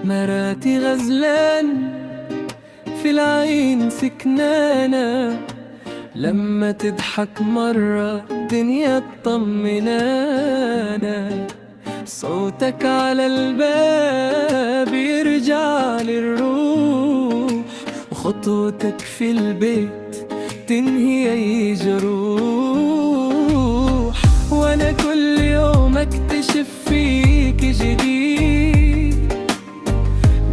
مراتي غزلان في العين سكنانة، لما تضحك مرة الدنيا تطمنانا. صوتك على الباب يرجع للروح، وخطوتك في البيت تنهي أي جروح. وأنا كل يوم أكتشف فيك جديد،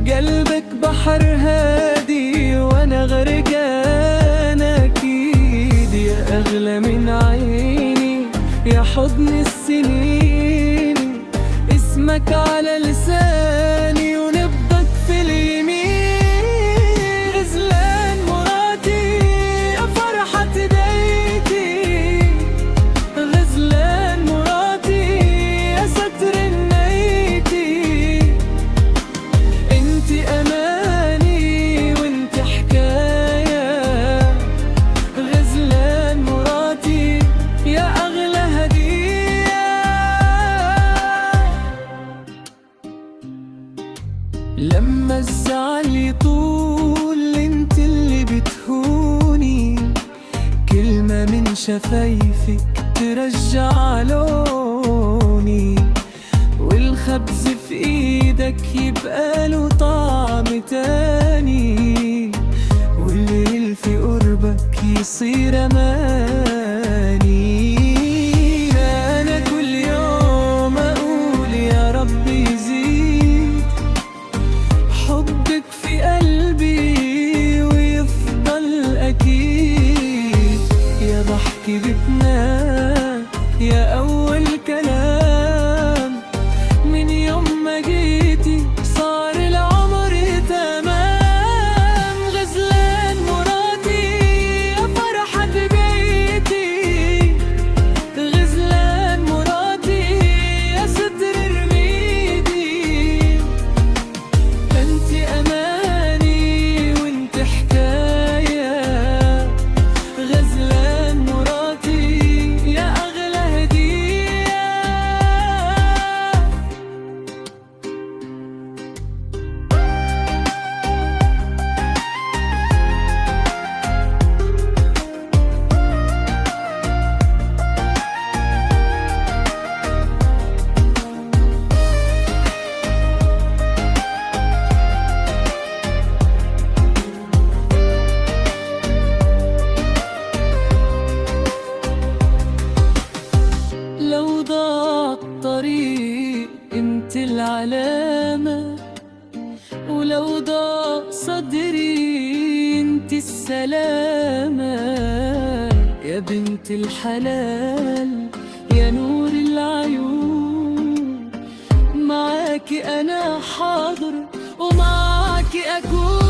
قلبك بحر هادي وأنا غرقان أكيد. يا أغلى من عيني يا حضن السنين، اسمك على لساني ونبضك في اليمين. غزلان مراتي يا فرحة بيتي، غزلان مراتي يا ستر النيتي. انتي اماني وانتي حكاية، غزلان مراتي يا اغلى هدية. لما الزعل يطول انت اللي بتهوني، كلمة من شفايفك ترجع لوني، والخبز في ايدك يبقى له طعم تاني، والليل في قربك يصير اماني. انا كل يوم اقول يا رب يزيد حبك في قلبي ويفضل أكيد. يا ضحكي بتنا يا أول كلام، من يوم ما جيتي صار العمر تمام. غزلان مراتي يا فرحة بيتي، غزلان مراتي يا ستر رميدي. انتي اماني وانتي حكاية، غزلان مراتي يا اغلى هدية. لو ضاع الطريق انت العلامة، ولو ضاع صدري انت السلامة. يا بنت الحلال يا نور العيون، معاكي انا حاضر ومعاكي اكون.